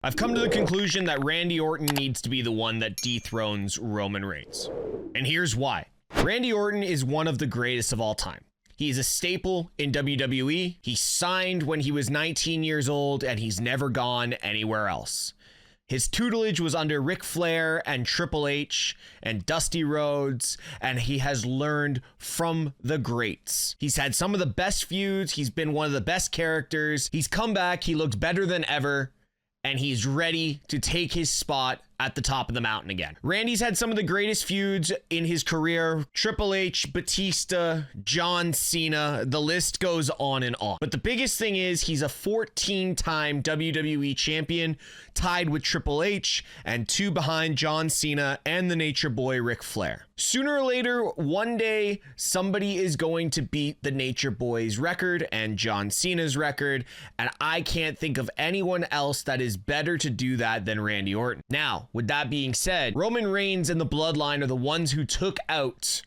I've come to the conclusion that Randy Orton needs to be the one that dethrones Roman Reigns. And here's why. Randy Orton is one of the greatest of all time. He's a staple in WWE. He signed when he was 19 years old, and he's never gone anywhere else. His tutelage was under Ric Flair and Triple H and Dusty Rhodes, and he has learned from the greats. He's had some of the best feuds. He's been one of the best characters. He's come back. He looked better than ever, and he's ready to take his spot at the top of the mountain again. Randy's had some of the greatest feuds in his career. Triple H, Batista, John Cena, the list goes on and on. But the biggest thing is he's a 14-time WWE champion, tied with Triple H and 2 behind John Cena and the Nature Boy Ric Flair. Sooner or later, one day, somebody is going to beat the Nature Boy's record and John Cena's record, and I can't think of anyone else that is better to do that than Randy Orton. Now, with that being said, Roman Reigns and the Bloodline are the ones who took out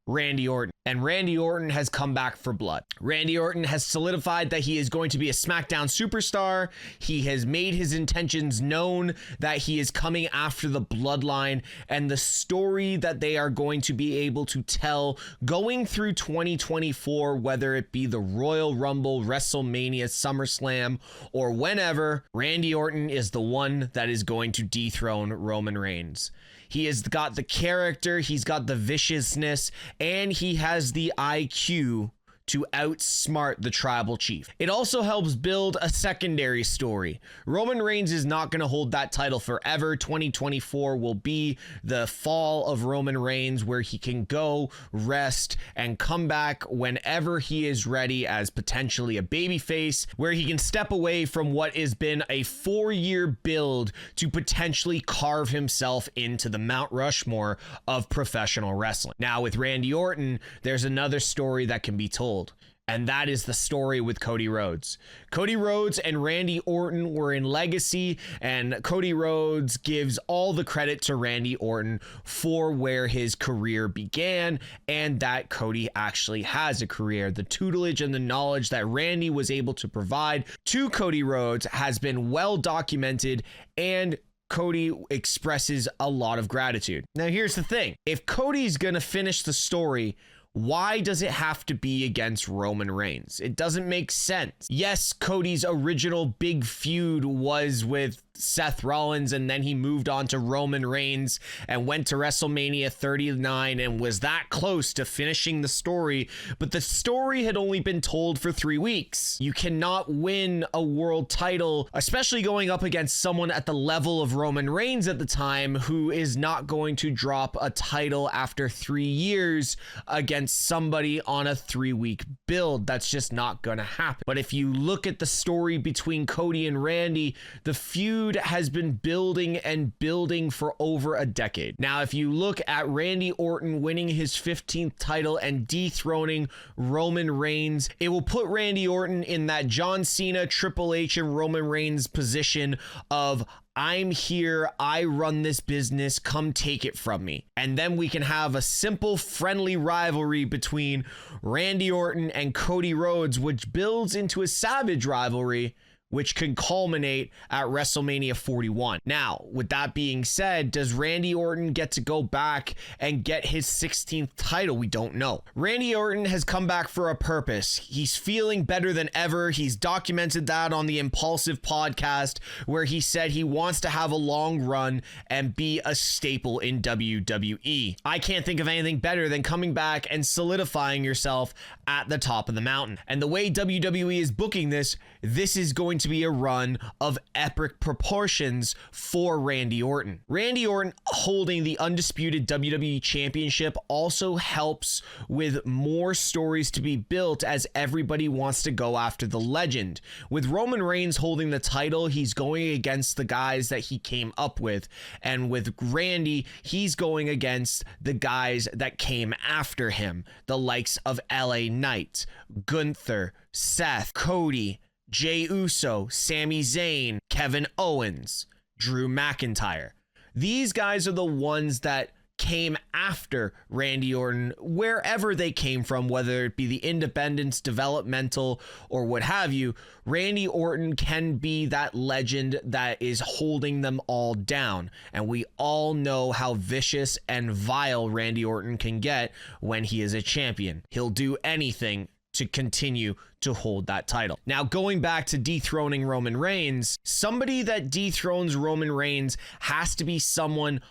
Randy Orton, and Randy Orton has come back for blood. Randy Orton has solidified that he is going to be a SmackDown superstar. He has made his intentions known that he is coming after the Bloodline, and the story that they are going to be able to tell going through 2024, whether it be the Royal Rumble, WrestleMania, SummerSlam, or whenever, Randy Orton is the one that is going to dethrone Roman Reigns. He has got the character, he's got the viciousness, and he has the IQ to outsmart the tribal chief. It also helps build a secondary story. Roman Reigns is not going to hold that title forever. 2024 will be the fall of Roman Reigns, where he can go rest and come back whenever he is ready as potentially a babyface, where he can step away from what has been a 4-year build to potentially carve himself into the Mount Rushmore of professional wrestling. Now with Randy Orton, there's another story that can be told. And that is the story with Cody Rhodes. Cody Rhodes and Randy Orton were in legacy, and Cody Rhodes gives all the credit to Randy Orton for where his career began, and that Cody actually has a career. The tutelage and the knowledge that Randy was able to provide to Cody Rhodes has been well documented, and Cody expresses a lot of gratitude. Now, here's the thing. If Cody's going to finish the story, why does it have to be against Roman Reigns? It doesn't make sense. Yes, Cody's original big feud was with Seth Rollins, and then he moved on to Roman Reigns and went to WrestleMania 39 and was that close to finishing the story, but the story had only been told for 3 weeks. You cannot win a world title, especially going up against someone at the level of Roman Reigns at the time, who is not going to drop a title after 3 years against somebody on a 3-week build. That's just not gonna happen. But if you look at the story between Cody and Randy, the feud has been building and building for over a decade. Now, if you look at Randy Orton winning his 15th title and dethroning Roman Reigns, it will put Randy Orton in that John Cena, Triple H, and Roman Reigns position of, I'm here, I run this business, come take it from me. And then we can have a simple, friendly rivalry between Randy Orton and Cody Rhodes, which builds into a savage rivalry, which can culminate at WrestleMania 41. Now, with that being said, does Randy Orton get to go back and get his 16th title? We don't know. Randy Orton has come back for a purpose. He's feeling better than ever. He's documented that on the Impulsive podcast, where he said he wants to have a long run and be a staple in WWE. I can't think of anything better than coming back and solidifying yourself at the top of the mountain. And the way WWE is booking this is going to be a run of epic proportions for Randy Orton. Randy Orton holding the undisputed WWE Championship also helps with more stories to be built, as everybody wants to go after the legend. With Roman Reigns holding the title, he's going against the guys that he came up with, and with Randy, he's going against the guys that came after him, the likes of LA Knight, Gunther, Seth, Cody, Jey Uso, Sami Zayn, Kevin Owens, Drew McIntyre. These guys are the ones that came after Randy Orton, wherever they came from, whether it be the independents, developmental, or what have you, Randy Orton can be that legend that is holding them all down. And we all know how vicious and vile Randy Orton can get when he is a champion. He'll do anything to continue to hold that title. Now, going back to dethroning Roman Reigns, somebody that dethrones Roman Reigns has to be someone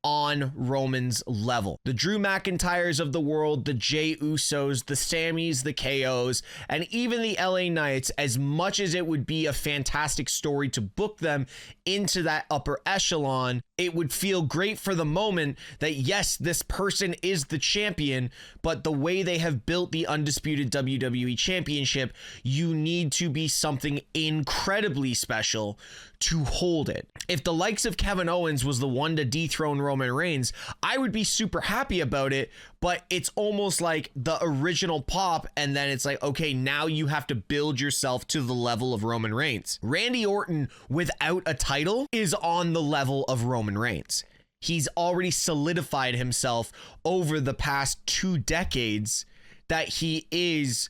on Roman's level. The Drew McIntyres of the world, the Jey Usos, the Sammys, the KOs, and even the LA Knights, as much as it would be a fantastic story to book them into that upper echelon, it would feel great for the moment that yes, this person is the champion, but the way they have built the undisputed WWE championship, you need to be something incredibly special to hold it. If the likes of Kevin Owens was the one to dethrone Roman Reigns, I would be super happy about it, but it's almost like the original pop, and then it's like, okay, now you have to build yourself to the level of Roman Reigns. Randy Orton without a title is on the level of Roman Reigns. He's already solidified himself over the past 2 decades that he is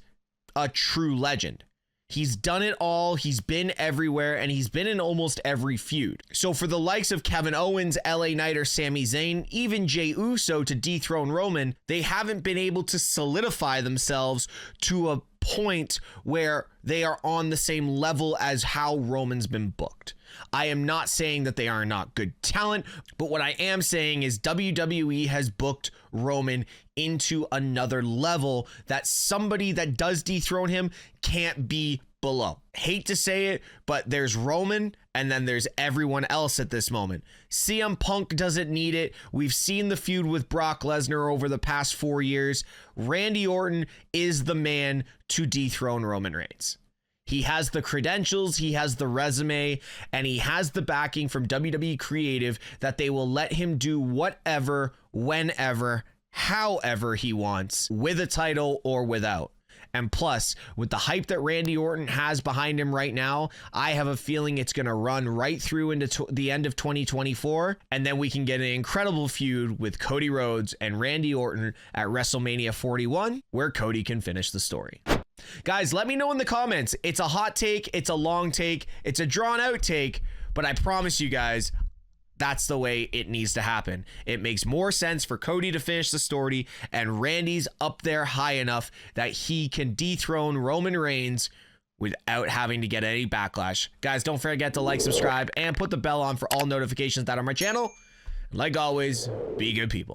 a true legend. He's done it all, he's been everywhere, and he's been in almost every feud. So for the likes of Kevin Owens, LA Knight, or Sami Zayn, even Jey Uso to dethrone Roman, they haven't been able to solidify themselves to a point where they are on the same level as how Roman's been booked. I am not saying that they are not good talent, but what I am saying is WWE has booked Roman into another level that somebody that does dethrone him can't be below. Hate to say it, but there's Roman and then there's everyone else at this moment. CM Punk doesn't need it. We've seen the feud with Brock Lesnar over the past 4 years. Randy Orton is the man to dethrone Roman Reigns. He has the credentials, he has the resume, and he has the backing from WWE Creative that they will let him do whatever, whenever, however he wants, with a title or without. And plus, with the hype that Randy Orton has behind him right now, I have a feeling it's going to run right through into the end of 2024, and then we can get an incredible feud with Cody Rhodes and Randy Orton at WrestleMania 41, where Cody can finish the story. Guys, let me know in the comments. It's a hot take, it's a long take, it's a drawn out take, but I promise you guys, that's the way it needs to happen. It makes more sense for Cody to finish the story, and Randy's up there high enough that he can dethrone Roman Reigns without having to get any backlash. Guys, don't forget to like, subscribe, and put the bell on for all notifications that are on my channel. Like always, be good people.